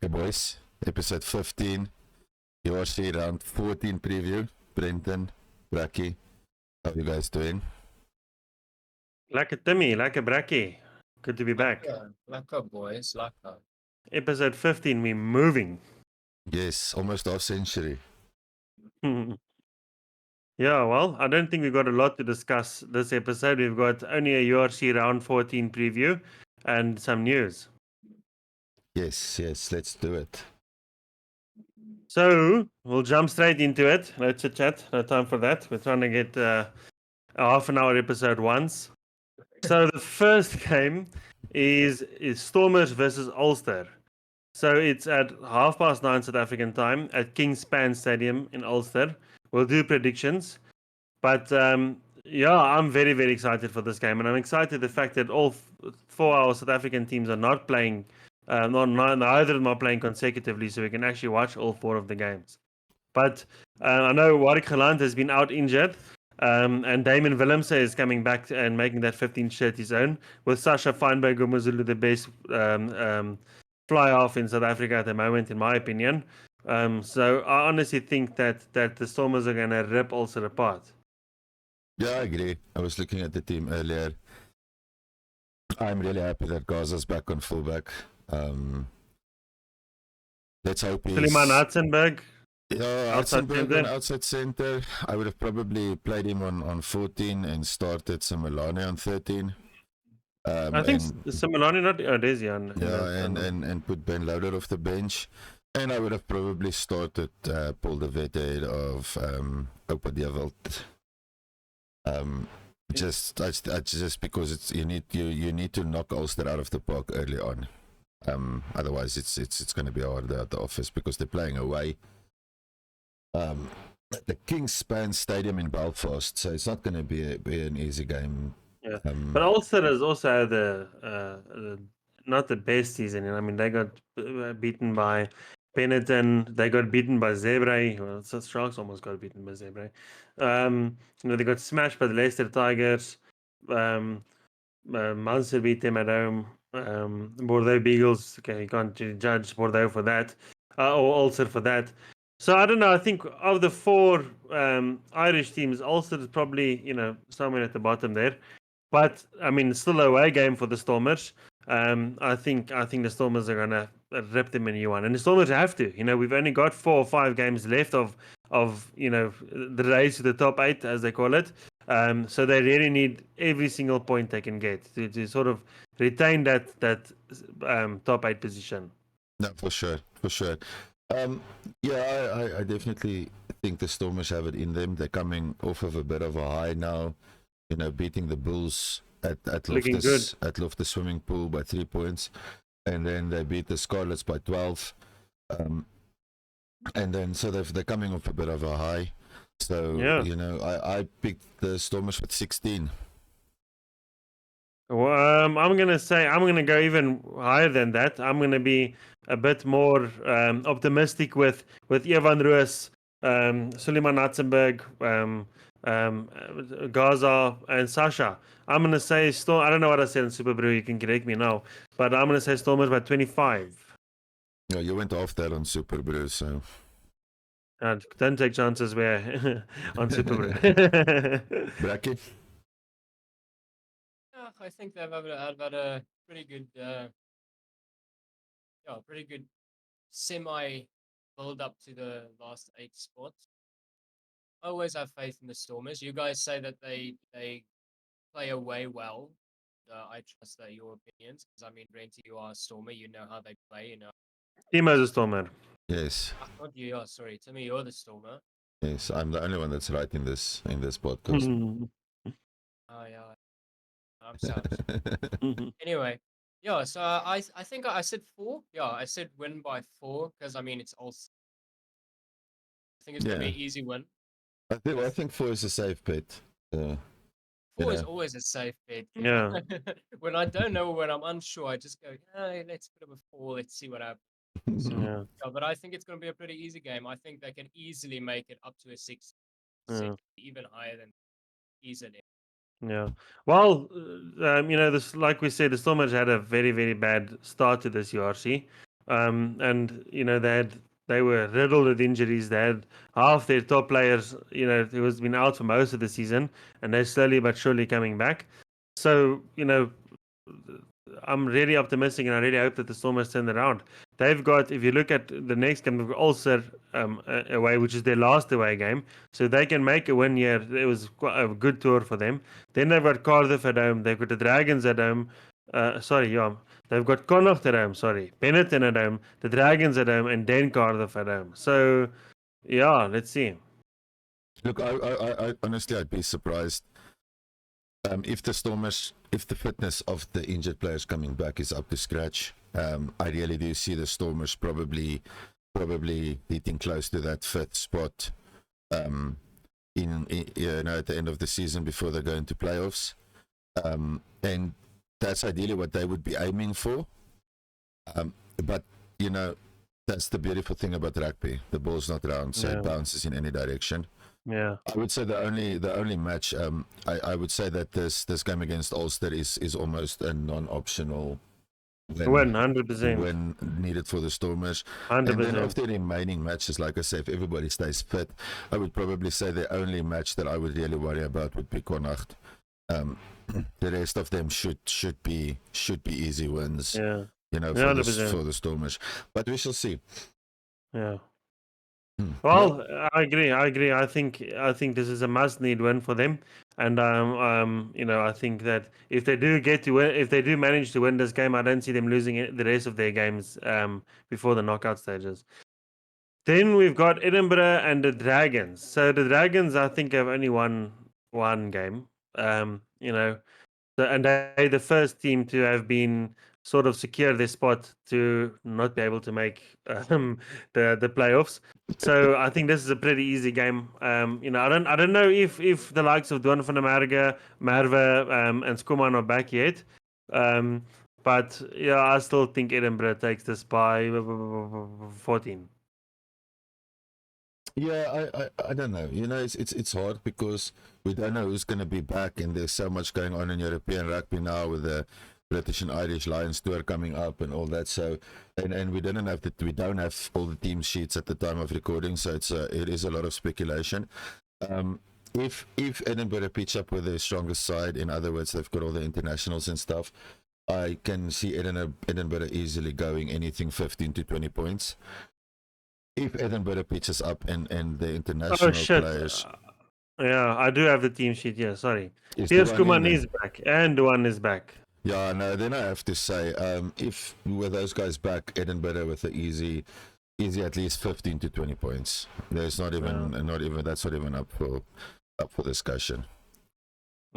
Okay, boys. Episode 15, URC round 14 preview. Brenton, Brakkie, how are you guys doing? Lekker Timmy, lekker Brakkie. Good to be back. Lekker boys, lekker. Episode 15, we're moving. Yes, almost half century. Yeah, well, I don't think we've got a lot to discuss this episode. We've got only a URC round 14 preview and some news. Yes, let's do it. So, we'll jump straight into it. No chit chat, no time for that. We're trying to get a half an hour episode once. So, the first game is Stormers versus Ulster. So, it's at 9:30 South African time at Kingspan Stadium in Ulster. We'll do predictions. But yeah, I'm very, very excited for this game. And I'm excited the fact that all four our South African teams are not playing, neither of them are playing consecutively, so we can actually watch all four of the games. But I know Warwick Gelant has been out injured, and Damon Willemse is coming back and making that 15 shirt his own, with Sacha Feinberg-Mngomezulu the best fly-off in South Africa at the moment, in my opinion. So I honestly think that the Stormers are going to rip Ulster apart. Yeah, I agree. I was looking at the team earlier. I'm really happy that Gaza's back on fullback. Let's hope he's... Suleiman Hatzenberg. Yeah, Hatzenberg on outside centre. I would have probably played him on 14 and started Samilane on 13. I think Samilane not... Oh, there's Jan. Yeah, and put Ben Lauder off the bench. And I would have probably started Paul de Wet ahead of Oupa Dewald. Just because it's you need to knock Ulster out of the park early on. Otherwise it's going to be hard at the office because they're playing away. At the Kingspan Stadium in Belfast, so it's not going to be an easy game. Yeah, but Ulster has also had not the best season. I mean, they got beaten by Benetton. They got beaten by Zebre. Well, so Sharks almost got beaten by Zebre. They got smashed by the Leicester Tigers. Munster beat them at home. Bordeaux Beagles. Okay, you can't judge Bordeaux for that, or Ulster for that. So I don't know. I think of the four Irish teams, Ulster is probably somewhere at the bottom there. But I mean, it's still a away game for the Stormers. I think the Stormers are gonna rip them a new one, and the Stormers have to. We've only got 4 or 5 games left of the race to the top 8, as they call it. So they really need every single point they can get to sort of retain that top 8 position. No, for sure. Yeah, I definitely think the Stormers have it in them. They're coming off of a bit of a high now. Beating the Bulls at Loftus Swimming Pool by 3 points, and then they beat the Scarlets by 12. And then so they're coming off a bit of a high. So I picked the Stormers with 16. Well, I'm gonna go even higher than that. I'm gonna be a bit more optimistic with Evan Roos, Suleiman Hatzenberg, Gaza, and Sacha. I'm gonna say Storm. I don't know what I said in Super Brew. You can correct me now, but I'm gonna say Stormers by 25. Yeah, you went off that on Super Brew, so. Don't take chances where on Super Brew. Brakkie? Yeah, I think they've had a pretty good semi build up to the last 8 spots. I always have faith in the Stormers. You guys say that they play away well. I trust that your opinions, because I mean, Renty, you are a Stormer. You know how they play. Timo's a Stormer. Yes. Not you. Oh, sorry. To me, you're the Stormer. Yes, I'm the only one that's right in this podcast. Oh yeah. I'm sorry. Anyway, yeah. So I think I said 4. Yeah, I said win by 4 because I mean it's also. I think it's gonna be an easy win. I think 4 is a safe bet. 4 is always a safe bet. Yeah. When I don't know, when I'm unsure, I just go, hey, let's put up a 4. Let's see what happens. So, but I think it's going to be a pretty easy game. I think they can easily make it up to a 6, even higher than easily. Yeah. Well, this, like we said, the Stormers had a very, very bad start to this URC. And they were riddled with injuries. They had half their top players, who has been out for most of the season, and they're slowly but surely coming back. So, I'm really optimistic, and I really hope that the Stormers turn around. They've got, if you look at the next game, they've got Ulster away, which is their last away game. So they can make a win here. It was quite a good tour for them. Then they've got Cardiff at home. They've got the Dragons at home. They've got Connacht at home, Benetton at home, the Dragons at home, and then Cardiff at home. So, yeah, let's see. Look, I honestly, I'd be surprised if the fitness of the injured players coming back is up to scratch. I really do see the Stormers probably hitting close to that fifth spot at the end of the season before they go into playoffs. And that's ideally what they would be aiming for. But, that's the beautiful thing about rugby. The ball's not round, so it bounces in any direction. Yeah. I would say the only match, I would say that this game against Ulster is almost a non-optional win, 100%. Win needed for the Stormers. 100%. And then of the remaining matches, like I say, if everybody stays fit, I would probably say the only match that I would really worry about would be Connacht. The rest of them should be easy wins. Yeah. For the Stormers. But we shall see. Yeah. Well, I agree. I think this is a must-need win for them, and I think that if they do manage to win this game, I don't see them losing the rest of their games before the knockout stages. Then we've got Edinburgh and the Dragons. So the Dragons, I think, have only won one game. And they're the first team to have been sort of secure their spot to not be able to make the playoffs. So I think this is a pretty easy game. I don't know if the likes of Duan van der Merwe, and Skuman are back yet. But yeah, I still think Edinburgh takes this by 14. Yeah, I don't know. It's hard because we don't know who's going to be back, and there's so much going on in European rugby now with the British and Irish Lions tour coming up and all that. So, and we don't have all the team sheets at the time of recording, so it is a lot of speculation. If Edinburgh pitch up with their strongest side, in other words, they've got all the internationals and stuff, I can see Edinburgh easily going anything 15 to 20 points. If Edinburgh pitches up and the international players. Yeah, I do have the team sheet. Yeah, sorry. Piers Kuman is back, and one is back. Yeah, no. Then I have to say, if with those guys back, Edinburgh with the easy at least 15 to 20 points. There's not even that's not even up for discussion.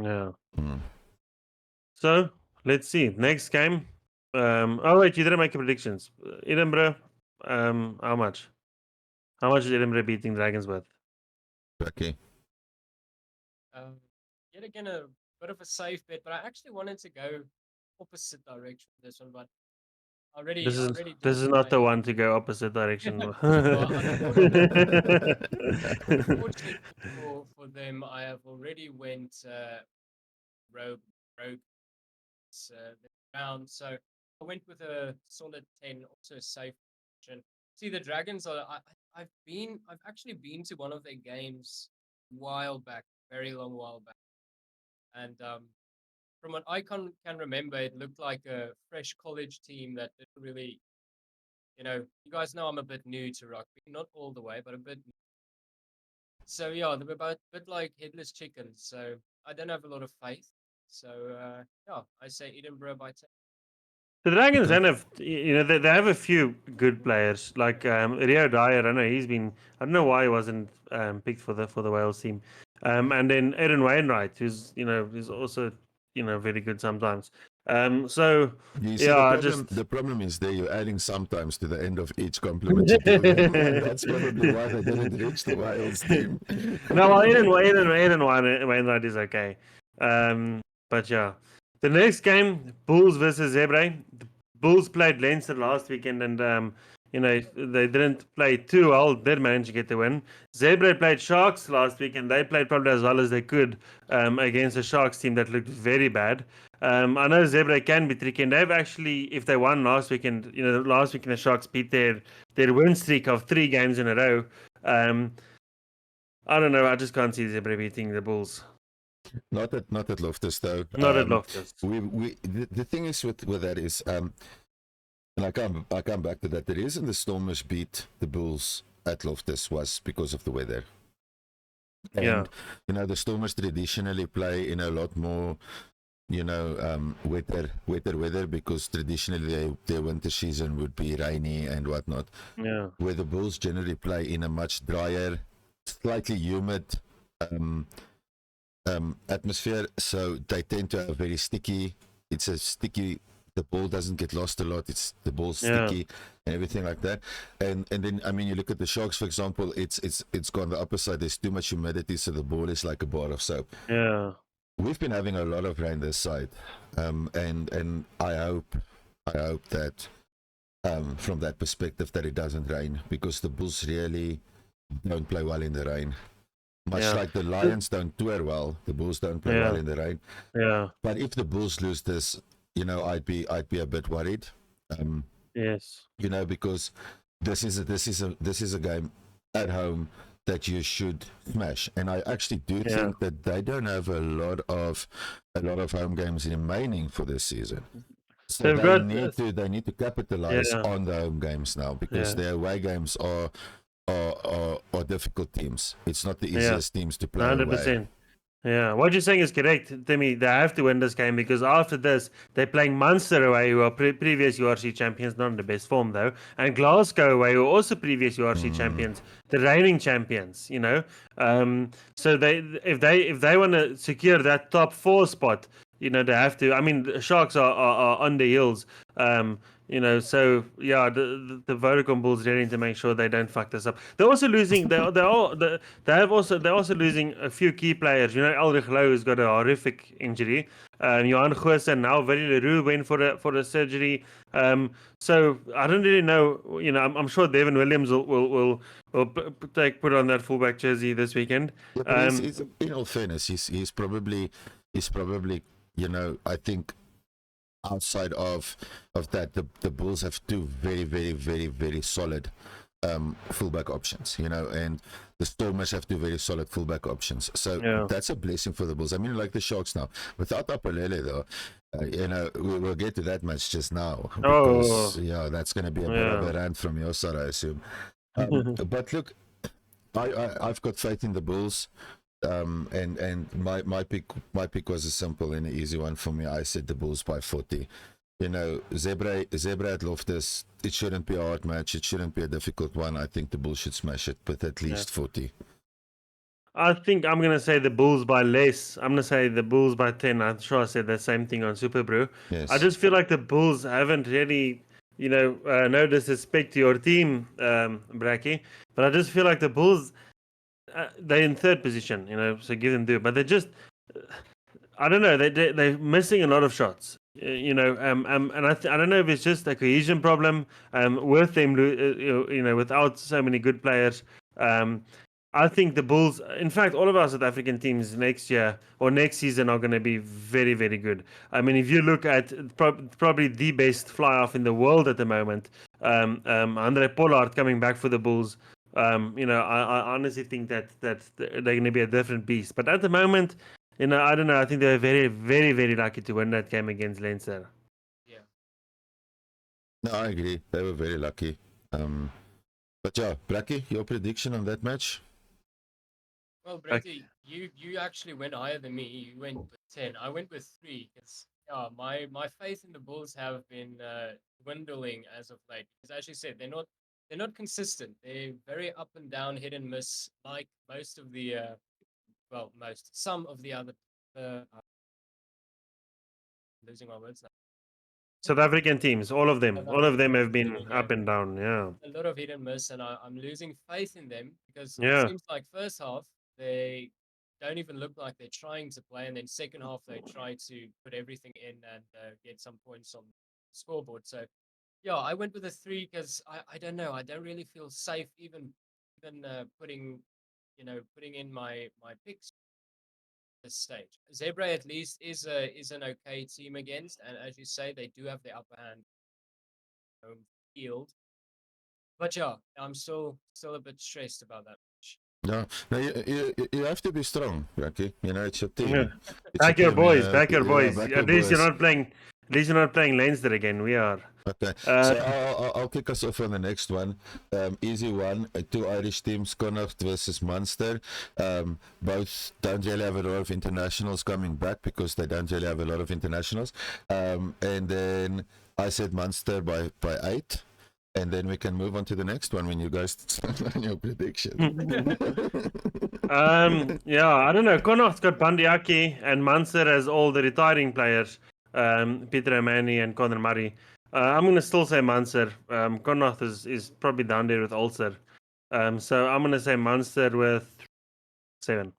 Yeah. So let's see next game. Wait, you didn't make predictions. Edinburgh. How much? How much is Edinburgh beating Dragons with? Okay. Yet again, a bit of a safe bet, but I actually wanted to go opposite direction for this one, but this is not the one to go opposite direction. Unfortunately for them, I have already went rogue round, so I went with a solid 10, also a safe option. See, the Dragons I've actually been to one of their games a while back, very long while back, and from what I can remember, it looked like a fresh college team that didn't really, you guys know I'm a bit new to rugby, not all the way, but a bit new. So yeah, they were both a bit like headless chickens, so I don't have a lot of faith. So yeah, I say Edinburgh by 10. The Dragons don't have, they have a few good players like Rio Dyer. I don't know why he wasn't picked for the Wales team. And then Aaron Wainwright, who's also very good sometimes. So you see, yeah, the problem is there. You're adding sometimes to the end of each compliment you give them, and that's probably why they didn't reach the Wales team. No, well, Aaron Wainwright is okay. But yeah, the next game, Bulls versus Zebre. The Bulls played Leinster last weekend, and They didn't play too well, did manage to get the win. Zebra played Sharks last week, and they played probably as well as they could against a Sharks team that looked very bad. I know Zebra can be tricky, and they've actually, if they won last weekend, last weekend the Sharks beat their win streak of 3 games in a row. I don't know. I just can't see Zebra beating the Bulls. Not at Loftus though. Not at Loftus. The thing is with that is and I come back to that. The reason the Stormers beat the Bulls at Loftus was because of the weather. And the Stormers traditionally play in a lot more wetter weather, because traditionally their winter season would be rainy and whatnot. Yeah. Where the Bulls generally play in a much drier, slightly humid atmosphere, so they tend to have very sticky. It's a sticky. The ball doesn't get lost a lot. The ball's sticky and everything like that. And then you look at the Sharks, for example. It's gone the opposite side. There's too much humidity, so the ball is like a bar of soap. Yeah. We've been having a lot of rain this side, and I hope that from that perspective that it doesn't rain, because the Bulls really don't play well in the rain. Much like the Lions don't tour well, the Bulls don't play well in the rain. Yeah. But if the Bulls lose this, I'd be a bit worried. Yes. Because this is a game at home that you should smash, and I actually do think that they don't have a lot of home games remaining for this season. So they need to capitalize on the home games now, because their away games are difficult teams. It's not the easiest teams to play 100%. Away. Yeah, what you're saying is correct, Timmy. They have to win this game, because after this, they're playing Munster away, who are previous URC champions, not in the best form though, and Glasgow away, who are also previous URC champions, the reigning champions. So if they want to secure that top 4 spot, they have to. I mean, the Sharks are on the heels. So the Vodacom Bulls really need to make sure they don't fuck this up. They're also losing. They're also losing a few key players. Elrich Lowe has got a horrific injury. Johan Goos and now Veli Leroux went for a surgery. So I don't really know. I'm sure Devin Williams will put on that fullback jersey this weekend. Yeah, he's, in all fairness, he's probably I think. Outside of that, the Bulls have 2 very, very, very, very solid fullback options, and the Stormers have 2 very solid fullback options. So that's a blessing for the Bulls. I mean, like the Sharks now, without Apolele though, we'll get to that match just now, because that's going to be a bit of a rant from your side, I assume. But look, I've got faith in the Bulls. And my pick was a simple and an easy one for me. I said the Bulls by 40. Zebra at Loftus, it shouldn't be a hard match. It shouldn't be a difficult one. I think the Bulls should smash it with at least 40. I think I'm going to say the Bulls by less. I'm going to say the Bulls by 10. I'm sure I said the same thing on Super Brew. Yes. I just feel like the Bulls haven't really, no disrespect to your team, Bracky, but I just feel like the Bulls, they're in 3rd position, so give them due. But they're just, I don't know, they're missing a lot of shots, and I don't know if it's just a cohesion problem with them, without so many good players. I think the Bulls, in fact, all of our South African teams next year or next season are going to be very, very good. I mean, if you look at probably the best fly-off in the world at the moment, Andre Pollard coming back for the Bulls. I honestly think that they're going to be a different beast. But at the moment, I don't know. I think they were very, very, very lucky to win that game against Leinster. Yeah. No, I agree. They were very lucky. But Bracky, your prediction on that match? Well, Brady, you actually went higher than me. You went with 10. I went with 3. Because my faith in the Bulls have been dwindling as of late. Because as you said, they're not consistent. They're very up and down, hit and miss, like most of the some of the other losing my words now. South African teams, all of them have been up and down. Yeah, a lot of hit and miss, and I'm losing faith in them, because it seems like first half they don't even look like they're trying to play, and then second half they try to put everything in and get some points on the scoreboard. So Yeah, I went with a 3 because I don't know. I don't really feel safe even putting in my picks at this stage. Zebra at least is an okay team against, and as you say, they do have the upper hand home field. But yeah, I'm still a bit stressed about that match. No, you have to be strong, okay? You know, it's your team. Yeah. It's Back your team, boys, yeah, back your boys. back At your least boys. at least you're not playing Leinster again. We are. Okay, so I'll kick us off on the next one. Easy one. Two Irish teams, Connacht versus Munster. Both don't really have a lot of internationals coming back because they don't really have a lot of internationals. And then I said Munster by 8. And then we can move on to the next one when you guys start on your prediction. Yeah, I don't know. Connacht's got Bandiaki and Munster has all the retiring players, Peter O'Mahony and Conor Murray. I'm going to still say Munster. Connacht is probably down there with Ulster. So I'm going to say Munster with 7.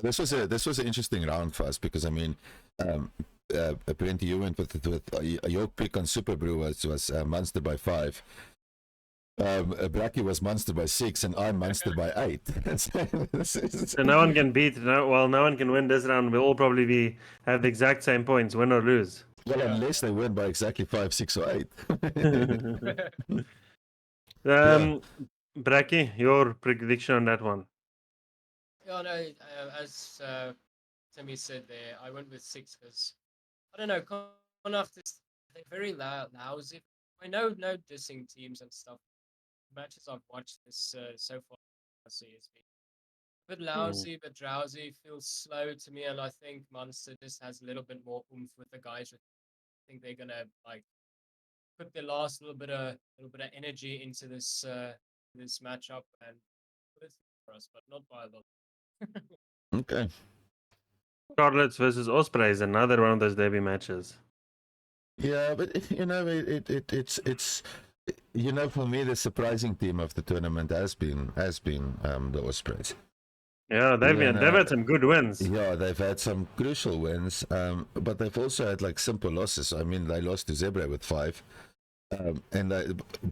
This was an interesting round for us because I mean, apparently you went with your pick on Super Brew was Munster by 5. Blackie was Munster by 6, and I'm Munster by 8. So no one can beat. No one can win this round. We'll all probably have the exact same points, win or lose. Well, unless they win by exactly 5, 6, or 8. Blackie, your prediction on that one? Yeah, no, as Timmy said there, I went with 6 because I don't know. Connacht is they're very lousy. I know no dissing teams and stuff. Matches I've watched this so far, it's been a bit lousy, but drowsy. Feels slow to me, and I think Munster just has a little bit more oomph with the guys. I think they're gonna put their last little bit of energy into this matchup and put it for us, but not by a lot. Okay. Scarlets versus Ospreys, another one of those derby matches. Yeah, but you know, it's you know, for me the surprising team of the tournament has been the Ospreys. Yeah, they've had some good wins. Yeah, they've had some crucial wins, but they've also had like simple losses. I mean, they lost to Zebra with 5,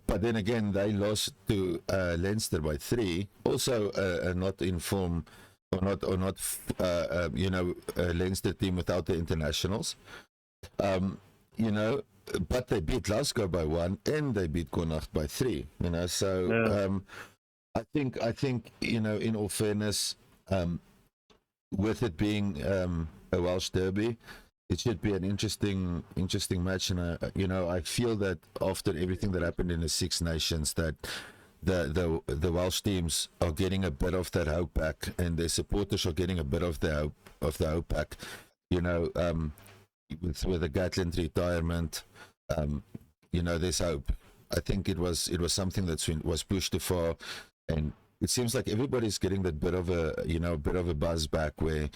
but then again they lost to Leinster by 3. Also, not in form or not you know, a Leinster team without the internationals. You know, but they beat Glasgow by 1 and they beat Connacht by 3. You know, so Yeah. I think you know, in all fairness, with it being a Welsh derby, it should be an interesting match. And you know, I feel that after everything that happened in the Six Nations, that the Welsh teams are getting a bit of that hope back, and their supporters are getting a bit of the hope back. You know, with the Gatland retirement, you know, there's hope. I think it was something that was pushed too far, and it seems like everybody's getting that bit of a buzz back where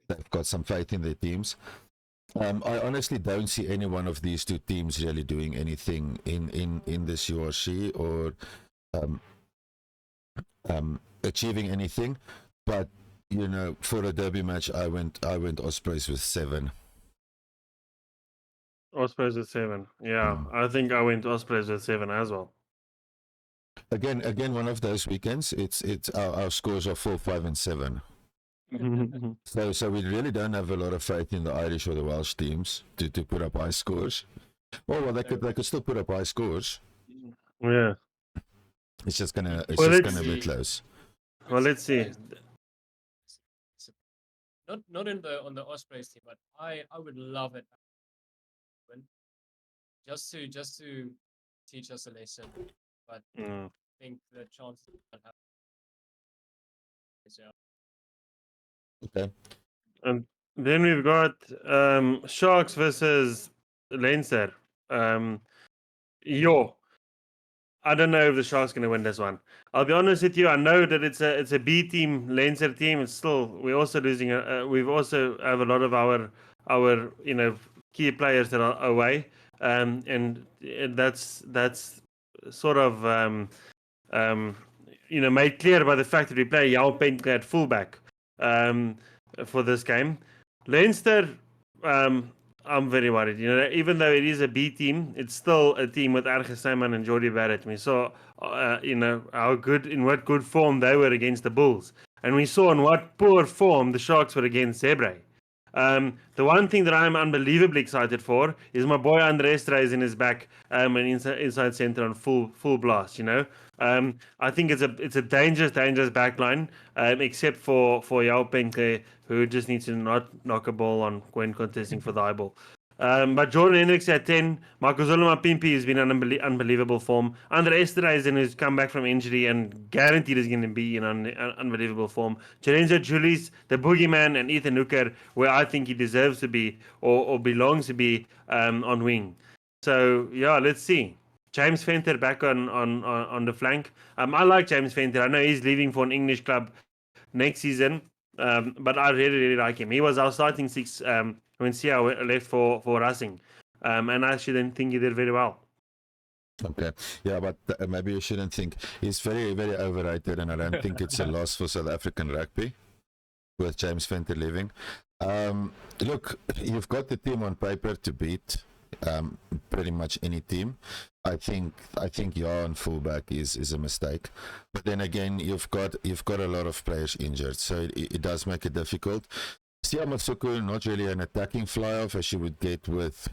they've got some faith in their teams. I honestly don't see any one of these two teams really doing anything in this URC or achieving anything. But you know, for a derby match, I went Ospreys with 7. Ospreys with 7. Yeah, I think I went Ospreys with 7 as well. Again, one of those weekends. It's our scores are 4, 5, and 7. So we really don't have a lot of faith in the Irish or the Welsh teams to put up high scores. Well, they could still put up high scores. Yeah. It's just gonna be close. Well, let's see. Not on the Ospreys team, but I would love it. Just to teach us a lesson, but I think the chances don't have. Okay. And then we've got Sharks versus Leinster. I don't know if the Sharks going to win this one. I'll be honest with you. I know that it's a B team Leinster team. It's still we're also losing. We've also have a lot of our you know, key players that are away. And that's sort of you know, made clear by the fact that we play Yao Pentley at fullback for this game. Leinster, I'm very worried. You know, even though it is a B team, it's still a team with Arge Simon and Jordi Barrett. We saw, you know, what good form they were against the Bulls, and we saw in what poor form the Sharks were against Zebre. The one thing that I'm unbelievably excited for is my boy Andres in his back, and inside center on full blast. You know, I think it's a dangerous backline, except for Yao Penke, who just needs to not knock a ball on when contesting for the eyeball. But Jordan Hendricks at 10, Makuzulu Mapimpi has been an unbelievable form. Andre Esterhuizen, who's come back from injury and guaranteed is going to be in unbelievable form. Jerenzo Julius, the boogeyman, and Ethan Hooker, where I think he deserves to be or belongs to be on wing. So, yeah, let's see. James Fenter back on the flank. I like James Fenter. I know he's leaving for an English club next season, but I really like him. He was our starting six when Sia left for Racing, and I actually didn't think he did very well. Okay, yeah, but maybe you shouldn't think he's very overrated, and I don't think it's a loss for South African rugby with James Fenter leaving. Look, you've got the team on paper to beat pretty much any team. I think Jan fullback is a mistake, but then again you've got a lot of players injured, so it does make it difficult. Sia Matsuku, not really an attacking fly-off as you would get with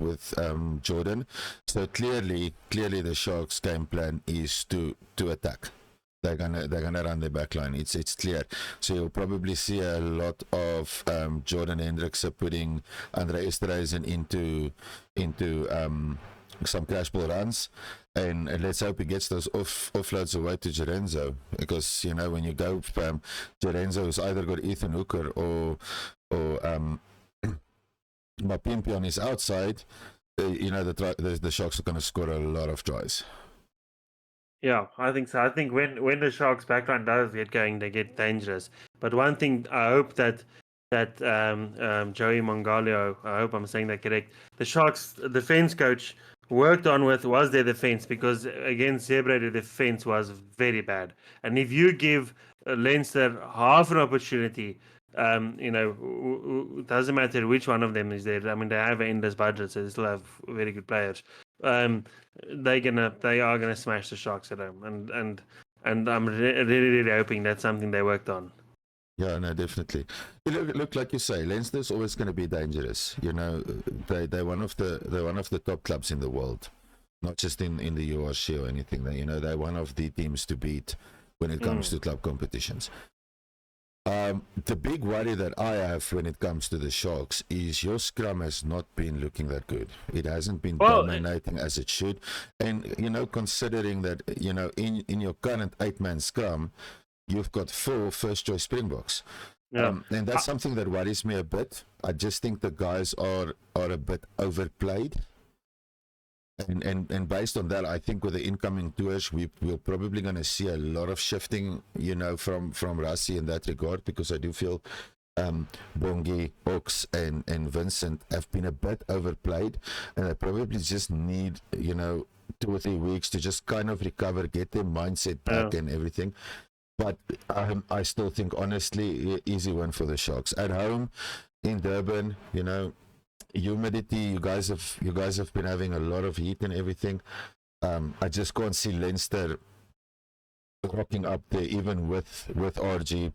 Jordan. So clearly the Sharks' game plan is to attack. They're gonna run their back line. It's clear. So you'll probably see a lot of Jordan Hendricks putting Andre Esterhuizen into some crash ball runs, and let's hope he gets those offloads away to Jerenzo, because you know when you go Jerenzo has either got Ethan Hooker or Mapimpi on his outside, you know the Sharks are going to score a lot of tries. Yeah, I think so. I think when the Sharks backline does get going, they get dangerous. But one thing I hope that Joey Mongalio, I hope I'm saying that correct, the Sharks defense coach worked on was their defense, because against Zebre the defense was very bad. And if you give Leinster half an opportunity, you know, it doesn't matter which one of them is there. I mean, they have an endless budget, so they still have very good players. They are gonna smash the Sharks at home, and I'm really hoping that's something they worked on. Yeah, no, definitely. Look, like you say, Leinster's always going to be dangerous. You know, they're one of the top clubs in the world, not just in the URC or anything. They're one of the teams to beat when it comes to club competitions. The big worry that I have when it comes to the Sharks is your scrum has not been looking that good. It hasn't been dominating as it should, and you know, considering that in your current 8-man scrum, you've got 4 first-choice Springboks. Yeah. And that's something that worries me a bit. I just think the guys are a bit overplayed. And based on that, I think with the incoming tours, we're probably going to see a lot of shifting, from Rassie in that regard, because I do feel Bongi, Ox, and Vincent have been a bit overplayed, and they probably just need, 2 or 3 weeks to just kind of recover, get their mindset back and everything. But I still think, honestly, easy win for the Sharks at home in Durban. Humidity. You guys have been having a lot of heat and everything. I just can't see Leinster rocking up there, even with RG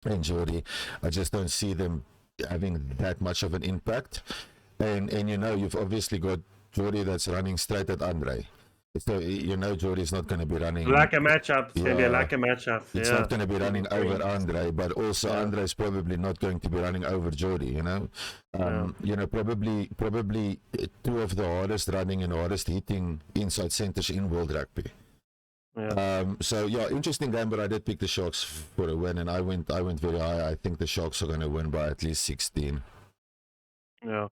and Jordy. I just don't see them having that much of an impact. And you've obviously got Jordy that's running straight at Andre. So Jordy's not going to be running like a matchup. Maybe like a matchup. It's not going to be running over Andre, but also Andre's probably not going to be running over Jordy. Probably 2 of the hardest running and hardest hitting inside centers in world rugby. Interesting game, but I did pick the Sharks for a win, and I went very high. I think the Sharks are going to win by at least 16. Yeah.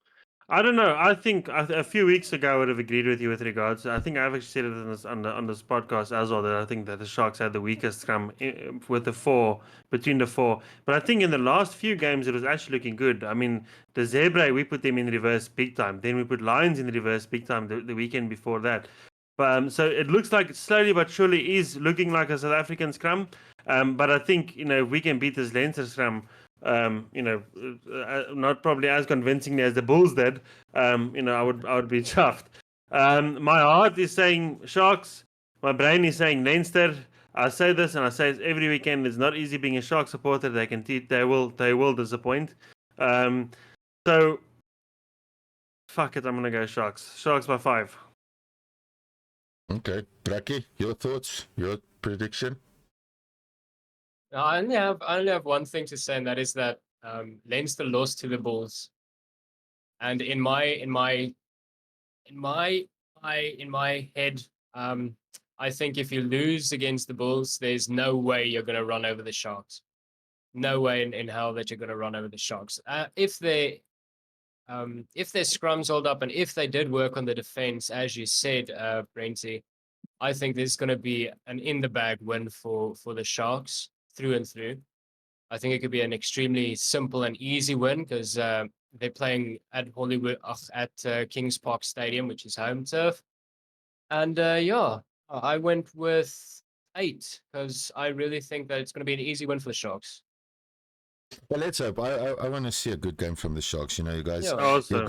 I don't know. I think a few weeks ago I would have agreed with you with regards. I think I've actually said it on this podcast as well, that I think that the Sharks had the weakest scrum with between the 4. But I think in the last few games it was actually looking good. I mean, the Zebre, we put them in reverse big time. Then we put Lions in reverse big time the weekend before that. But so it looks like slowly but surely is looking like a South African scrum. But I think if we can beat this Leinster scrum, not probably as convincingly as the Bulls did, I would be chuffed. My heart is saying Sharks. My brain is saying Leinster. I say this and I say it every weekend. It's not easy being a Shark supporter. They will disappoint. So fuck it. I'm gonna go Sharks. Sharks by 5. Okay, Braki, your thoughts, your prediction? I only have one thing to say, and that is that Leinster lost to the Bulls, and in my head, I think if you lose against the Bulls, there's no way you're going to run over the Sharks. No way in hell that you're going to run over the Sharks. If their scrums hold up, and if they did work on the defense, as you said, Brenty, I think there's going to be an in-the-bag win for the Sharks through and through. I think it could be an extremely simple and easy win because they're playing at Kings Park Stadium, which is home turf. And I went with 8 because I really think that it's going to be an easy win for the Sharks. Well, let's hope. I want to see a good game from the Sharks. You know, you guys, Yeah. you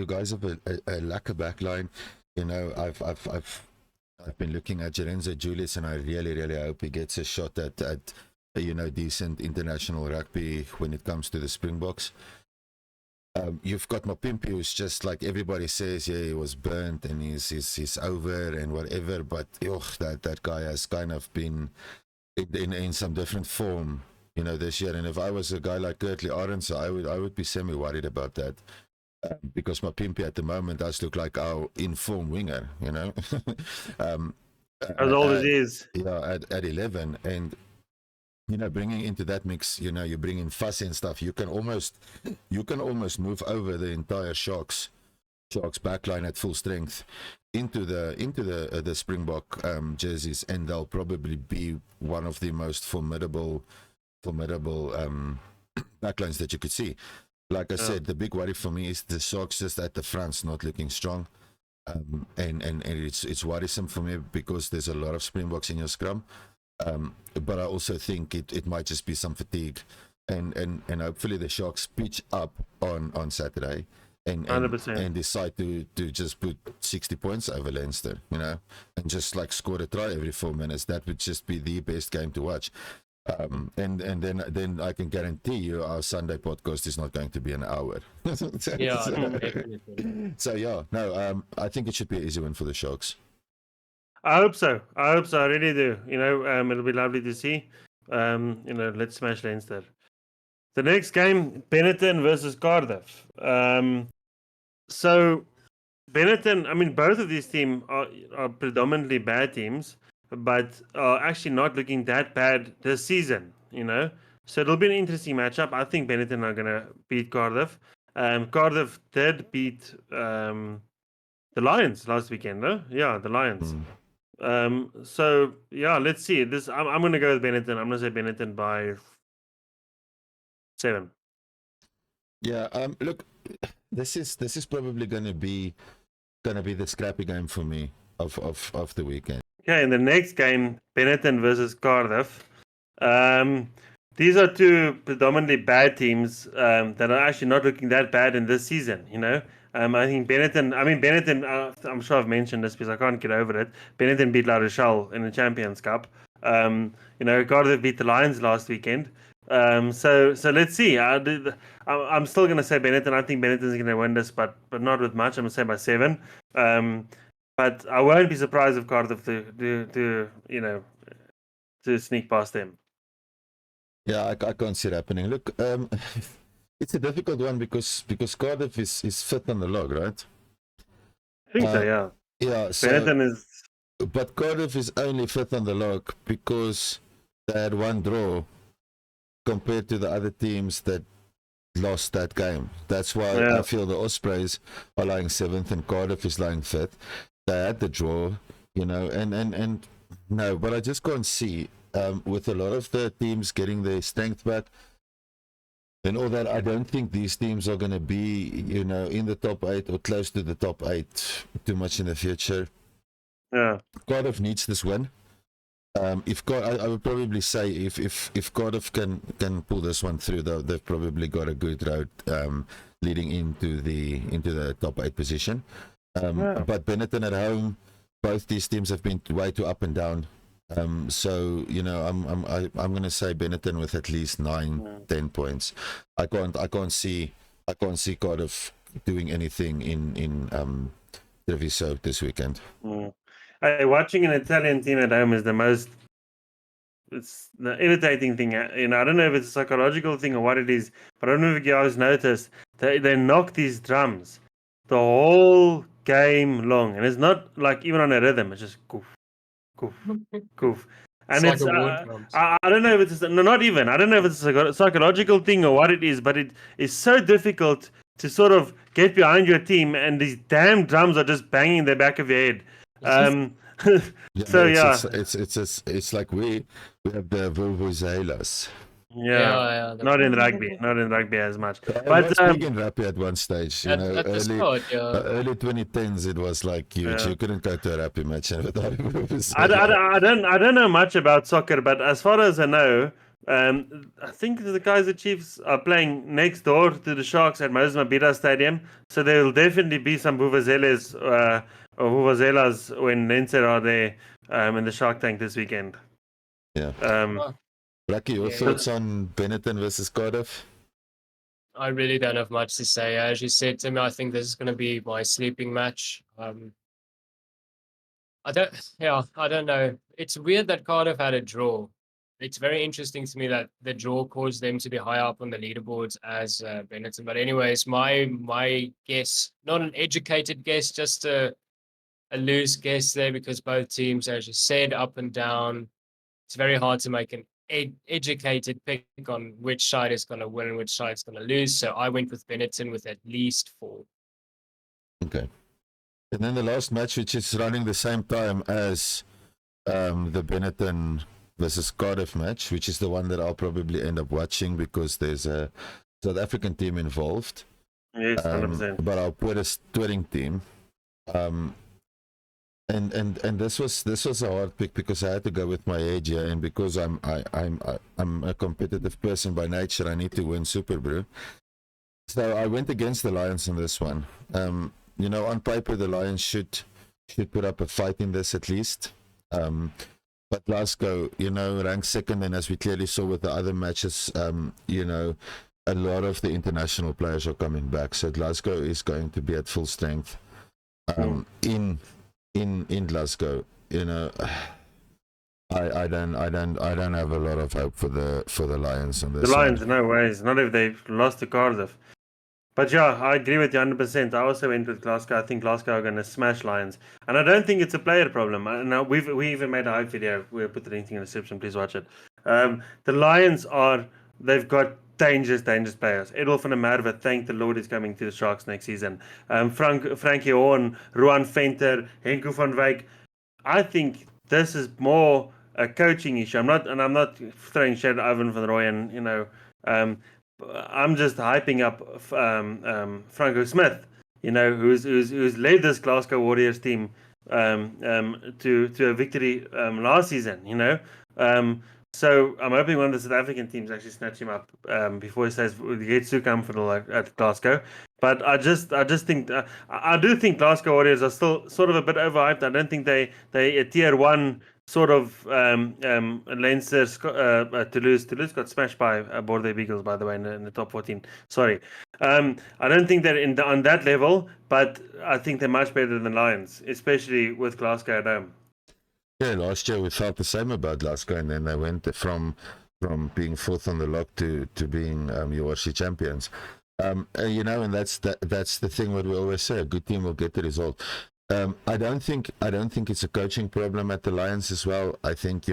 guys have a lacquer back line. You know, I've been looking at Jerenzo Julius, and I really hope he gets a shot at decent international rugby when it comes to the Springboks. You've got Mapimpi, who's just like everybody says, yeah, he was burnt and he's over and whatever, but that guy has kind of been in some different form, you know, this year. And if I was a guy like Kurtley Arendse, I would be semi-worried about that. Because Mapimpi at the moment does look like our in-form winger, you know. As old as he is. Yeah, at 11. And you know, bringing into that mix, you know, you bring in Fuss and stuff. You can almost move over the entire Sharks backline at full strength into the Springbok jerseys, and they'll probably be one of the most formidable backlines that you could see. Like I said, the big worry for me is the Sharks just at the front's not looking strong, and it's worrisome for me because there's a lot of Springboks in your scrum. But I also think it might just be some fatigue, and hopefully the Sharks pitch up on Saturday and decide to just put 60 points over Leinster, you know, and just like score a try every 4 minutes. That would just be the best game to watch. And then I can guarantee you our Sunday podcast is not going to be an hour. Definitely. So I think it should be an easy win for the Sharks. I hope so. I really do. You know, it'll be lovely to see. Let's smash Leinster. The next game, Benetton versus Cardiff. So Benetton, I mean, both of these teams are predominantly bad teams, but are actually not looking that bad this season, you know. So it'll be an interesting matchup. I think Benetton are going to beat Cardiff. Cardiff did beat the Lions last weekend, no? Yeah, the Lions. So yeah, let's see. I'm going to go with Benetton. I'm going to say Benetton by 7. Yeah. Look, this is probably going to be the scrappy game for me of the weekend. Okay, in the next game, Benetton versus Cardiff. These are two predominantly bad teams that are actually not looking that bad in this season, you know. I think Benetton, I'm sure I've mentioned this because I can't get over it. Benetton beat La Rochelle in the Champions Cup. Cardiff beat the Lions last weekend. So let's see. I'm still going to say Benetton. I think Benetton's going to win this, but not with much. I'm going to say by 7. But I won't be surprised if Cardiff to sneak past them. Yeah, I can't see it happening. Look, it's a difficult one because Cardiff is fifth on the log, right? I think so, yeah. Yeah, Benetton is. But Cardiff is only fifth on the log because they had one draw compared to the other teams that lost that game. That's why I feel the Ospreys are lying 7th and Cardiff is lying 5th. They had the draw, you know, and no, but I just can't see with a lot of the teams getting their strength back and all that. I don't think these teams are going to be, you know, in the top 8 or close to the top 8 too much in the future. Yeah. Cardiff needs this win. I would probably say if Cardiff can pull this one through, they've probably got a good road leading into the top 8 position. But Benetton at home, both these teams have been way too up and down. So I'm going to say Benetton with at least 9-10 points. I can't see Cardiff doing anything in Treviso this weekend. Watching an Italian team at home is it's the irritating thing. I don't know if it's a psychological thing or what it is, but I don't know if you guys noticed they knock these drums the whole game long, and it's not like even on a rhythm. It's just goof, goof, goof. And It's like a war drums. I don't know if it's not even. I don't know if it's a psychological thing or what it is, but it is so difficult to sort of get behind your team, and these damn drums are just banging the back of your head. It's like we have the vuvuzelas. Not in rugby as much. But But big in rugby at one stage, early 2010s, it was like huge. You couldn't go to a rugby match without I don't know much about soccer, but as far as I know, I think the Kaizer Chiefs are playing next door to the Sharks at Moses Mabhida Stadium, so there will definitely be some vuvuzelas or vuvuzelas when Leinster are there in the Shark Tank this weekend. Lucky, your thoughts on Benetton versus Cardiff? I really don't have much to say. As you said to me, I think this is going to be my sleeping match. I don't know. It's weird that Cardiff had a draw. It's very interesting to me that the draw caused them to be high up on the leaderboards as Benetton. But anyways, my guess, not an educated guess, just a loose guess there, because both teams, as you said, up and down. It's very hard to make an educated pick on which side is going to win and which side is going to lose. So I went with Benetton with at least 4. Okay. And then the last match, which is running the same time as the Benetton versus Cardiff match, which is the one that I'll probably end up watching because there's a South African team involved. Yes, 100%. But I'll put a touring team. And this was a hard pick because I had to go with my age here, and because I'm a competitive person by nature, I need to win Super Brew. So I went against the Lions on this one. On paper the Lions should put up a fight in this at least. But Glasgow, ranked second, and as we clearly saw with the other matches, a lot of the international players are coming back. So Glasgow is going to be at full strength. In Glasgow, I don't have a lot of hope for the Lions on this. The Lions, no ways. Not if they've lost to Cardiff. But yeah, I agree with you 100%. I also went with Glasgow. I think Glasgow are going to smash Lions, and I don't think it's a player problem. Now we even made a hype video. We'll put the link in the description. Please watch it. The Lions they've got dangerous players. Edwin van der Merwe, thank the Lord, is coming to the Sharks next season. Frankie Horn, Ruan Venter, Henko van Wyk. I think this is more a coaching issue. I'm not throwing shade at Ivan van Rooyen, I'm just hyping up Franco Smith, who's led this Glasgow Warriors team to a victory last season, So I'm hoping one of the South African teams actually snatch him up before he gets too comfortable at Glasgow. But I just think I do think Glasgow Warriors are still sort of a bit overhyped. I don't think they a tier 1 sort of Leinster. Toulouse got smashed by Bordeaux Beagles, by the way, in the top 14. Sorry, I don't think they're on that level, but I think they're much better than Lions, especially with Glasgow at home. Yeah, last year we felt the same about Glasgow, and then they went from being fourth on the log to being URC champions. And that's the thing what we always say: a good team will get the result. I don't think it's a coaching problem at the Lions as well. I think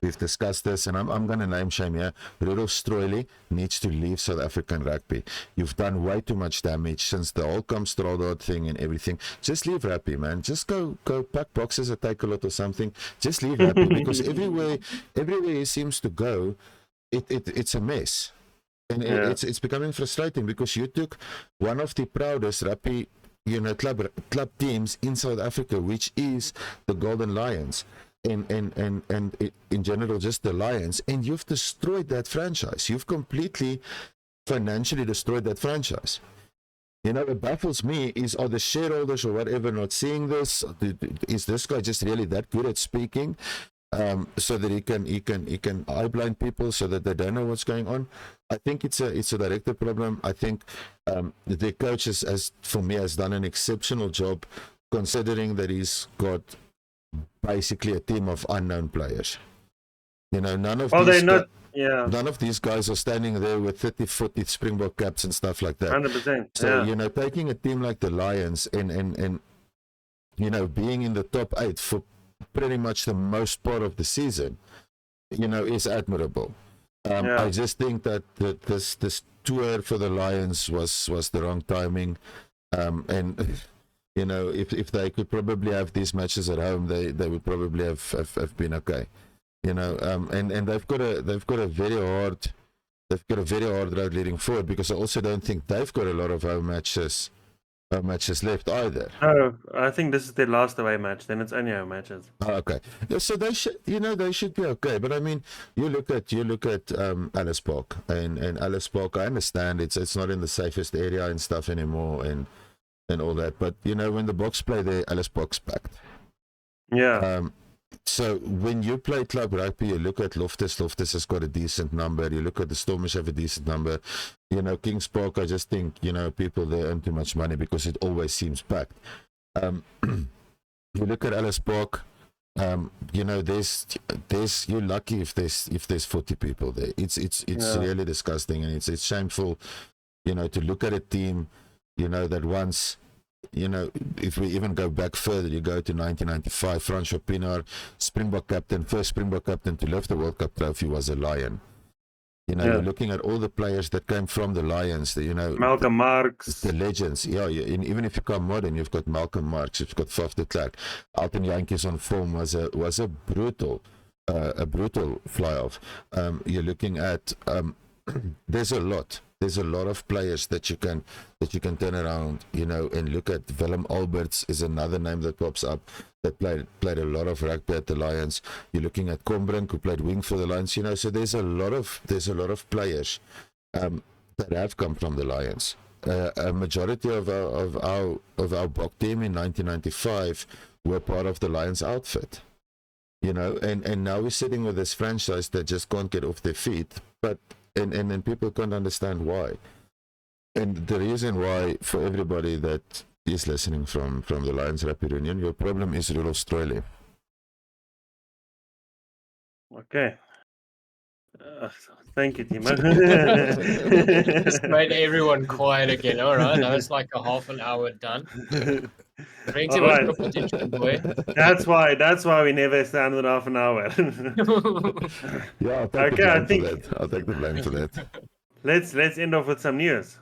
we've discussed this, and I'm going to name shame here. Rudolf Stroili needs to leave South African rugby. You've done way too much damage since the whole Comstroldo thing and everything. Just leave rugby, man. Just go pack boxes at Take a Lot or something. Just leave rugby because everywhere he seems to go, it's a mess, and it's becoming frustrating because you took one of the proudest rugby club teams in South Africa, which is the Golden Lions, and in general just the Lions, and you've destroyed that franchise. You've completely financially destroyed that franchise. You know, what baffles me is, are the shareholders or whatever not seeing this? Is this guy just really that good at speaking, so that he can eye blind people so that they don't know what's going on? I think it's a director problem. I think the coach has for me has done an exceptional job, considering that he's got basically a team of unknown players. You know, none of these guys are standing there with 30, 40 Springbok caps and stuff like that. 100%. So, you know, taking a team like the Lions and you know, being in the top 8 for pretty much the most part of the season, you know, is admirable. I just think that this tour for the Lions was the wrong timing. And you know, if they could probably have these matches at home, they would probably have been okay. You know, and they've got a very hard road leading forward, because I also don't think they've got a lot of home matches left either. Oh, I think this is their last away match. Then it's only home matches. Oh, okay, yeah, so they should be okay. But I mean, you look at Alice Park, and Alice Park. I understand it's not in the safest area and stuff anymore, and all that. But you know, when the Boks play there, Alice Park's packed. Yeah. So when you play club rugby, you look at Loftus has got a decent number. You look at the Stormers have a decent number. You know, Kings Park, I just think, you know, people there earn too much money because it always seems packed. You look at Alice Park, you know, you're lucky if there's 40 people there. It's really disgusting, and it's shameful, you know, to look at a team, you know, that once, you know, if we even go back further, you go to 1995, Francois Pienaar, first Springbok captain to lift the World Cup trophy, was a Lion. You know, you're looking at all the players that came from the Lions, you know, Malcolm Marx, the legends. Even if you come modern, you've got Malcolm Marx, you've got Faf de Klerk. Alton Jantjies on form was a brutal fly-off. You're looking at there's a lot of players that you can turn around, you know, and look at. Willem Alberts is another name that pops up, that played a lot of rugby at the Lions. You're looking at Combrink, who played wing for the Lions, you know. So there's a lot of players that have come from the Lions. A majority of our Bok team in 1995 were part of the Lions outfit, you know, and now we're sitting with this franchise that just can't get off their feet, but and then people can't understand why. And the reason why, for everybody that is listening from the Lions Rugby Union, your problem is Rudolf Stroyle. Okay. Thank you, Timo. Just made everyone quiet again. All right, now it's like a half an hour done. Bring too much competition, boy. That's why we never stand with half an hour. Yeah, I'll take the blame for that. Let's end off with some news.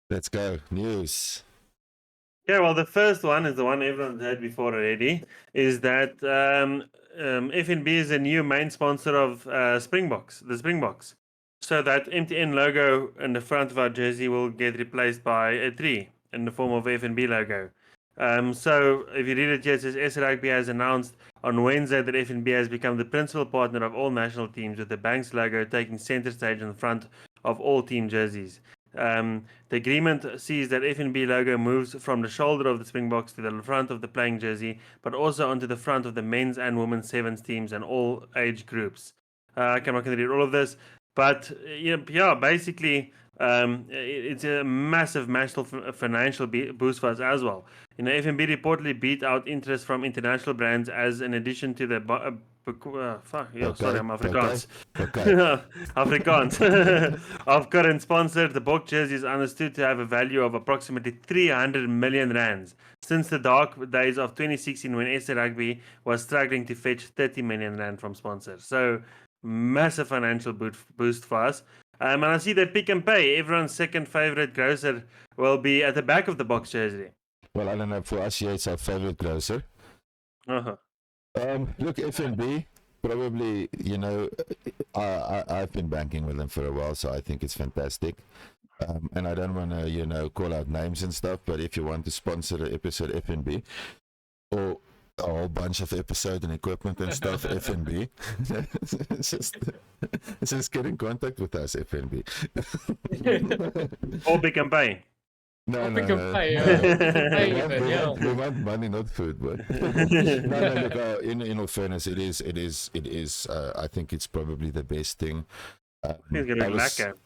Let's go. News. Yeah, well, the first one is the one everyone's heard before already, is that FNB is a new main sponsor of Springboks, the Springboks. So that MTN logo in the front of our jersey will get replaced by a tree in the form of FNB logo. So if you read it here, it says S Rugby has announced on Wednesday that FNB has become the principal partner of all national teams, with the bank's logo taking center stage in the front of all team jerseys. The agreement sees that FNB logo moves from the shoulder of the Springboks to the front of the playing jersey, but also onto the front of the men's and women's sevens teams and all age groups. I'm not going to read all of this, but basically, it's a massive financial boost for us as well. You know, FNB reportedly beat out interest from international brands as an addition to the sorry, I'm Afrikaans. Okay. Afrikaans. Of current sponsor, the Bok jersey is understood to have a value of approximately 300 million rands since the dark days of 2016, when SA Rugby was struggling to fetch 30 million rand from sponsors. So massive financial boost for us. And I see that Pick and Pay, everyone's second favorite grocer, will be at the back of the Bok jersey. Well, I don't know. For us, yeah, it's our favorite grocer. Uh-huh. Look, FNB probably, I've been banking with them for a while, so I think it's fantastic. And I don't want to, call out names and stuff, but if you want to sponsor an episode FNB or a whole bunch of episode and equipment and stuff, FNB, just get in contact with us, FNB. Or big campaign. No, We no, can no. pay, no. pay even, yeah. We want money, not food. But no, look. In all fairness, it is. I think it's probably the best thing. He's gonna be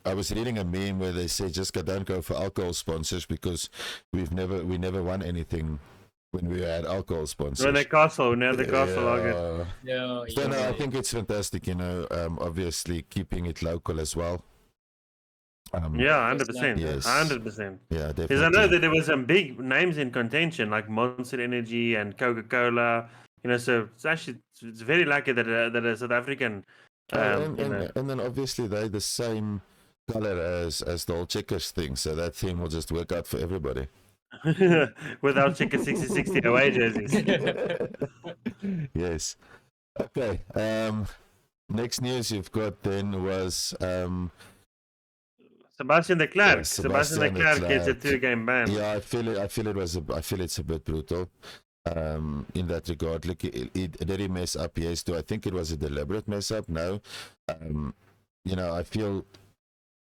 I was reading a meme where they say just don't go for alcohol sponsors because we never won anything when we had alcohol sponsors. When the castle, now the castle are good. Yeah, So no, I think it's fantastic. Obviously keeping it local as well. Yeah, 100%. Yes. 100%. Yeah, definitely. Because I know that there were some big names in contention, like Monster Energy and Coca-Cola. So it's very lucky that a South African. And then obviously they're the same color as the whole checkers thing, so that thing will just work out for everybody. Without Checker 60 away jerseys. Yes. Okay. Next news you've got then was Sebastian de Klerk. Yeah, Sebastian de Klerk gets a 2-game ban. Yeah, I feel it's a bit brutal. In that regard, like did he mess up? Yes. Do I think it was a deliberate mess up? No. I feel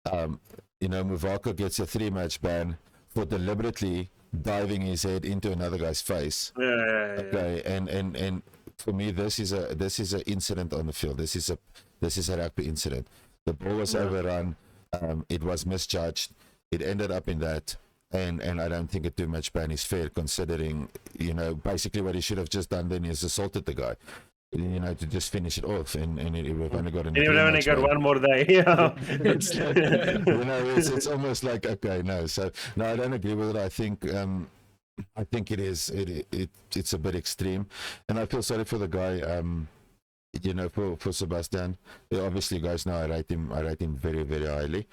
Muvaka gets a 3-match ban for deliberately diving his head into another guy's face. Yeah. Okay, and for me, this is an incident on the field. This is a rugby incident. The ball was overrun. It was misjudged. It ended up in that. And I don't think a 2-match ban is fair, considering, basically what he should have just done then is assaulted the guy, to just finish it off, and we've only got And you've only got one more day. Yeah. It's almost like, okay, no. So no, I don't agree with it. I think it is it's a bit extreme, and I feel sorry for the guy. For Sebastian. Obviously, guys, now I rate him very, very highly.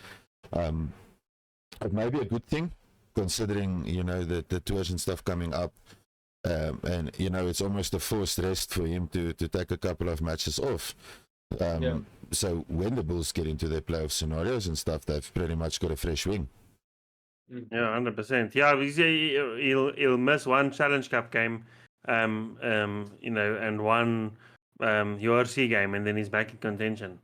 It may be a good thing, considering the tours and stuff coming up, and it's almost a forced rest for him to take a couple of matches off. So when the Bulls get into their playoff scenarios and stuff, they've pretty much got a fresh wing. Yeah, 100%. Yeah, he'll miss one Challenge Cup game, and one URC game, and then he's back in contention.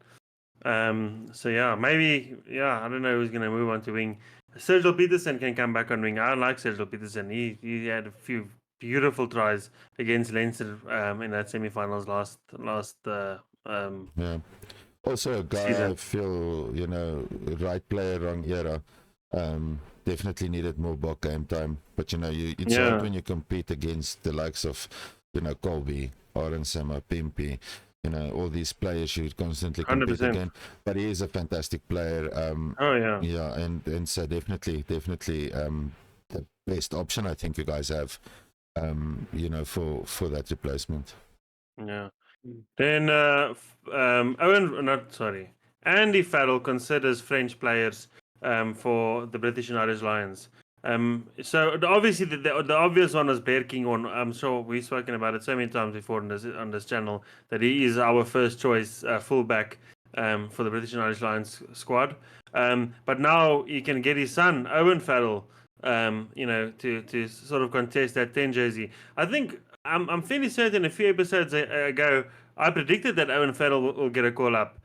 So yeah, maybe I don't know who's gonna move on to wing. Sergio Peterson can come back on wing. I like Sergio Peterson. He had a few beautiful tries against Leinster in that semi-finals last Yeah. Also a guy season. I feel, right player, wrong era. Definitely needed more ball game time. But it's hard when you compete against the likes of, Kolbe, Orensema, Pimpy, all these players you constantly compete 100%. against. But he is a fantastic player. Yeah, and so definitely the best option I think you guys have, for that replacement. Yeah. Then Andy Farrell considers French players for the British and Irish Lions. So obviously the obvious one was Berking. I'm sure we've spoken about it so many times before on this channel, that he is our first choice fullback for the British and Irish Lions squad. But now he can get his son Owen Farrell, to sort of contest that 10 jersey. I think I'm fairly certain a few episodes ago I predicted that Owen Farrell will get a call up.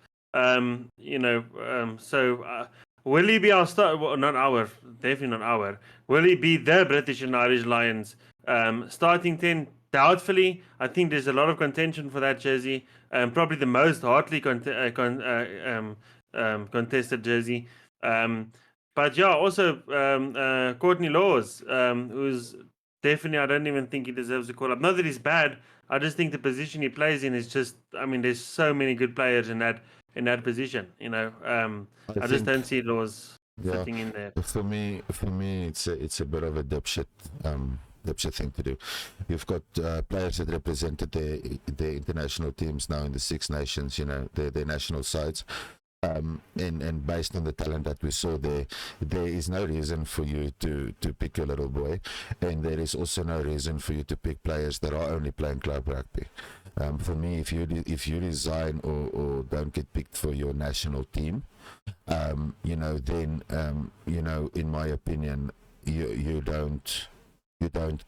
Will he be our start? Well, definitely not our. Will he be the British and Irish Lions starting 10? Doubtfully. I think there's a lot of contention for that jersey. Probably the most hotly contested jersey. But yeah, also Courtney Laws, who's definitely, I don't even think he deserves a call up. Not that he's bad. I just think the position he plays in is just, there's so many good players in that position. I just don't see Laws fitting in there. For me, it's a bit of a dipshit thing to do. You've got players that represented their international teams now in the Six Nations, their national sides. And based on the talent that we saw there is no reason for you to pick your little boy, and there is also no reason for you to pick players that are only playing club rugby. For me, if you resign or don't get picked for your national team, then in my opinion, you don't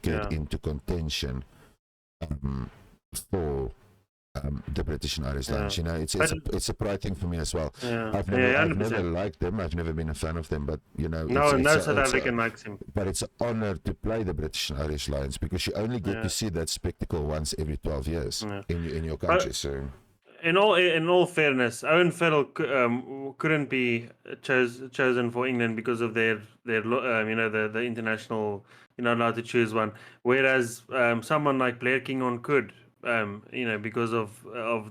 get into contention for the British and Irish Lions. It's a pride thing for me as well. I've never liked them. I've never been a fan of them, but no South African likes him. But it's an honor to play the British and Irish Lions because you only get to see that spectacle once every 12 years in your country. So, in all fairness, Owen Farrell couldn't be chosen for England because of their the international. You're not allowed to choose one, whereas someone like Blair Kinghorn could. Because of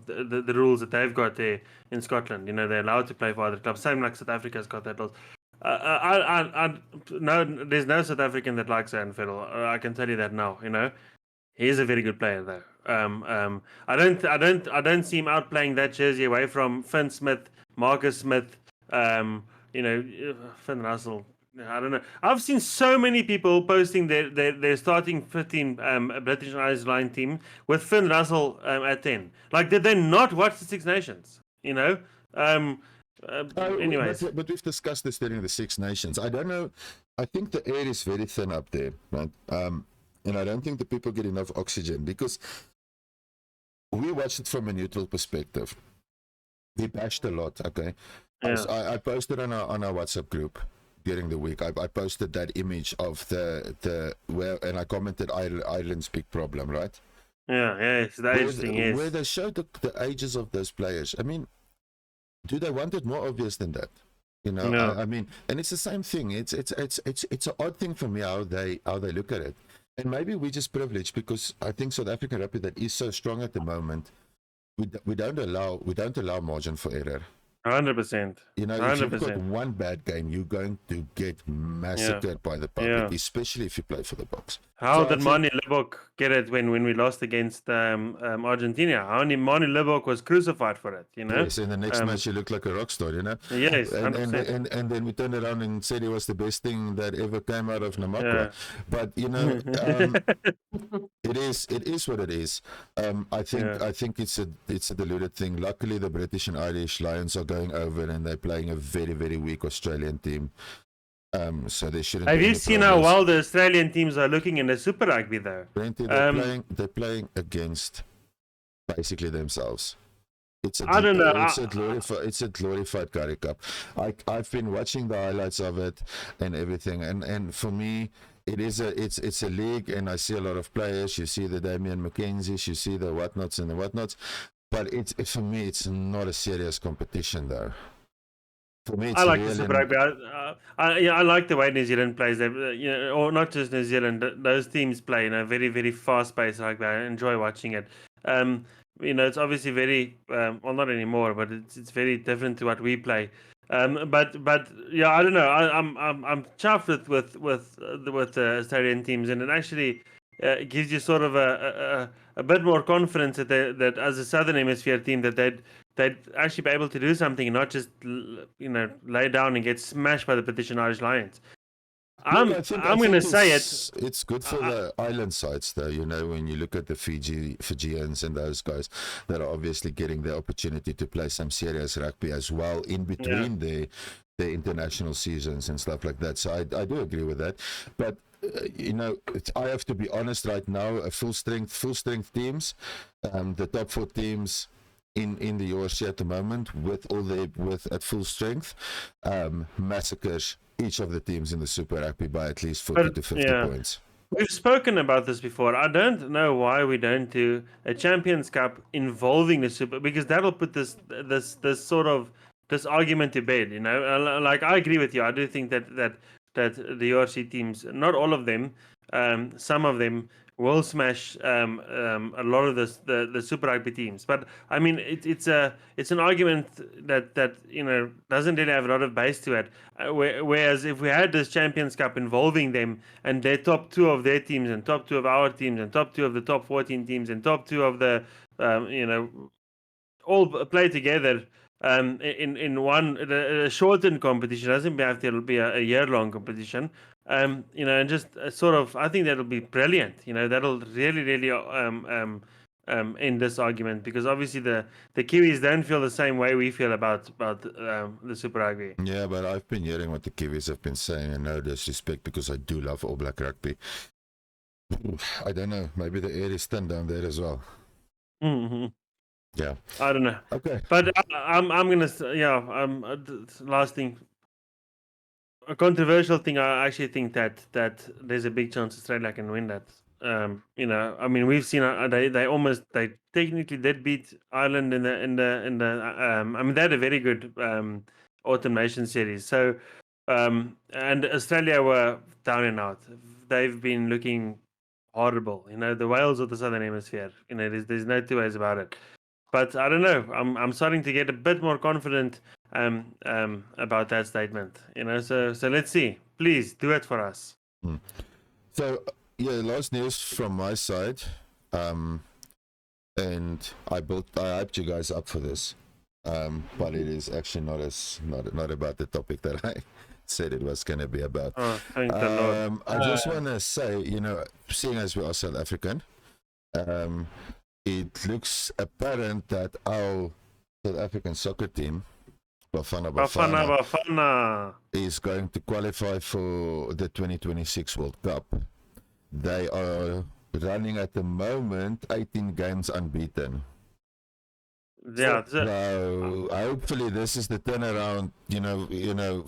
the rules that they've got there in Scotland, they're allowed to play for other clubs. Same like South Africa's got that. There's no South African that likes Owen Farrell. I can tell you that now. He's a very good player though. I don't see him outplaying that jersey away from Finn Smith, Marcus Smith, Finn Russell. I don't know. I've seen so many people posting their starting 15 British and Irish Lion team with Finn Russell at 10. Like, did they not watch the Six Nations? Anyways. But we've discussed this during the Six Nations. I don't know. I think the air is very thin up there, right? And I don't think the people get enough oxygen because we watched it from a neutral perspective. We bashed a lot, okay? Yeah. I posted on our WhatsApp group during the week. I posted that image of and I commented Ireland's big problem, right? It's the age thing, yes. Where they showed the ages of those players. I mean, do they want it more obvious than that? No. I mean, and it's the same thing. It's an odd thing for me how they look at it. And maybe we're just privileged because I think South African rugby that is so strong at the moment, we don't allow margin for error. 100%. If you've got one bad game, you're going to get massacred by the public, especially if you play for the Boks. How did Manie Libbok get it when we lost against Argentina? Manie Libbok was crucified for it, Yes, in the next match, he looked like a rock star, Yes, 100%. And then we turned around and said he was the best thing that ever came out of Namakwa. But, it is what it is. I think it's a deluded thing. Luckily, the British and Irish Lions are going over and they're playing a very, very weak Australian team. So they shouldn't. Have you seen how well the Australian teams are looking in the Super Rugby though? They're playing against basically themselves. It's a glorified Currie Cup. I've been watching the highlights of it and everything, and for me, it's a league, and I see a lot of players. You see the Damian McKenzie's, you see the whatnots, but for me, it's not a serious competition though. For me, I like the Super Rugby. I like the way New Zealand plays. Or not just New Zealand. Those teams play in a very, very fast-paced rugby. I enjoy watching it. It's obviously very not anymore, but it's very different to what we play. But I don't know. I'm chuffed with the Australian teams, and it actually gives you sort of a bit more confidence that as a Southern Hemisphere team they'd actually be able to do something, and not just lay down and get smashed by the British and Irish Lions. I'm going to say it. It's good for the island sides, though. When you look at the Fijians and those guys that are obviously getting the opportunity to play some serious rugby as well in between their international seasons and stuff like that. So I do agree with that, but. I have to be honest right now. Full strength teams, the top 4 teams in the URC at the moment, at full strength, massacres each of the teams in the Super Rugby by at least 40 to 50 points. We've spoken about this before. I don't know why we don't do a Champions Cup involving the Super, because that'll put this argument to bed. Like, I agree with you. I do think that the URC teams, not all of them, some of them will smash a lot of the Super Rugby teams. But I mean, it's an argument that doesn't really have a lot of base to it. Whereas if we had this Champions Cup involving them and their top 2 of their teams and top 2 of our teams and top 2 of the top 14 teams and top 2 of the all play together. In one shortened competition, doesn't have to be a year-long competition, and just sort of, I think that'll be brilliant. That'll really, really in this argument, because obviously the Kiwis don't feel the same way we feel about the Super Rugby. Yeah, but I've been hearing what the Kiwis have been saying, and no disrespect, because I do love All Black rugby. I don't know. Maybe the air is thin down there as well. Mm-hmm. Yeah. I don't know. Okay. But I'm gonna last thing, a controversial thing. I actually think that there's a big chance Australia can win that. I mean, we've seen they technically did beat Ireland in the I mean, they had a very good Autumn Nation series. So and Australia were down and out. They've been looking horrible. The Wales of the Southern Hemisphere. There's no two ways about it. But I don't know. I'm starting to get a bit more confident about that statement. So let's see. Please do it for us. So yeah, last news from my side, and I hyped you guys up for this, but it is actually not about the topic that I said it was going to be about. Oh, thank the Lord. I just want to say, seeing as we are South African, it looks apparent that our South African soccer team, Bafana, is going to qualify for the 2026 World Cup. They are running at the moment 18 games unbeaten. Yeah. So hopefully this is the turnaround,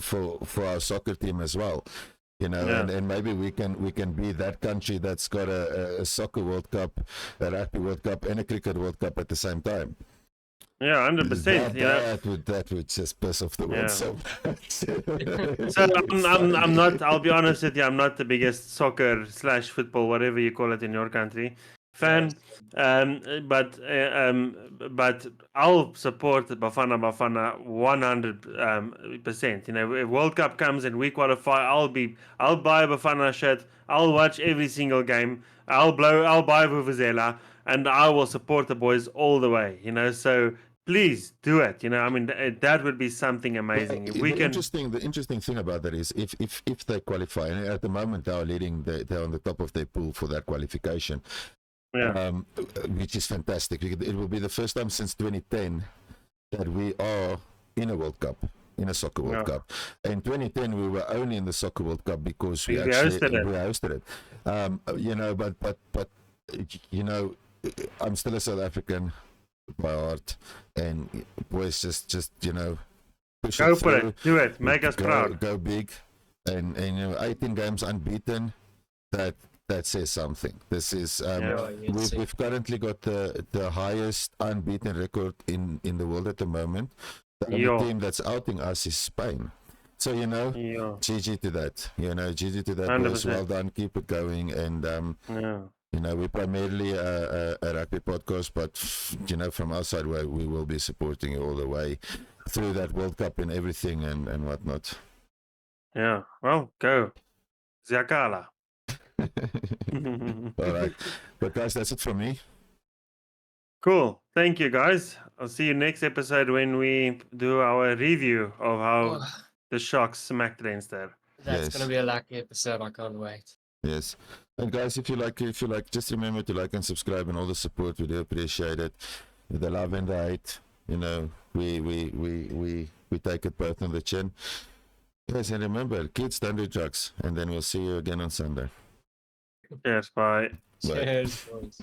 for our soccer team as well. And maybe we can be that country that's got a soccer World Cup, a rugby World Cup, and a cricket World Cup at the same time. Yeah, 100%. That would just piss off the world so much. So I'm not. I'll be honest with you. I'm not the biggest soccer / football, whatever you call it in your country, fan. But I'll support Bafana 100%. If World Cup comes and we qualify, I'll buy a Bafana shirt. I'll watch every single game. I'll buy vuvuzela, and I will support the boys all the way. So please do it. I mean, that would be something amazing. Well, if we can. The interesting thing about that is if they qualify, and at the moment they're on the top of their pool for that qualification. Yeah. Which is fantastic. It will be the first time since 2010 that we are in a World Cup, in a soccer World Cup. In 2010 we were only in the soccer World Cup because we hosted it. But I'm still a South African by heart, and boys, just push go it for through, it, do it, make us proud, go big, and 18 games unbeaten. That says something. This is we've currently got the highest unbeaten record in the world at the moment. The only team that's outing us is Spain. So GG to that. GG to that. Boys, well done. Keep it going. And we're primarily a rugby podcast, but from our side, we will be supporting you all the way through that World Cup and everything and whatnot. Yeah. Well, go Ziakala. All right, but guys, that's it from me. Cool. Thank you, guys. I'll see you next episode when we do our review of how the Sharks smacked Leinster. That's going to be a lucky episode. I can't wait. Yes, and guys, if you like, just remember to like and subscribe, and all the support. We do appreciate it. The love and the hate, we take it both on the chin. Guys, and remember, kids, don't do drugs. And then we'll see you again on Sunday. Cheers, bye. Cheers, boys.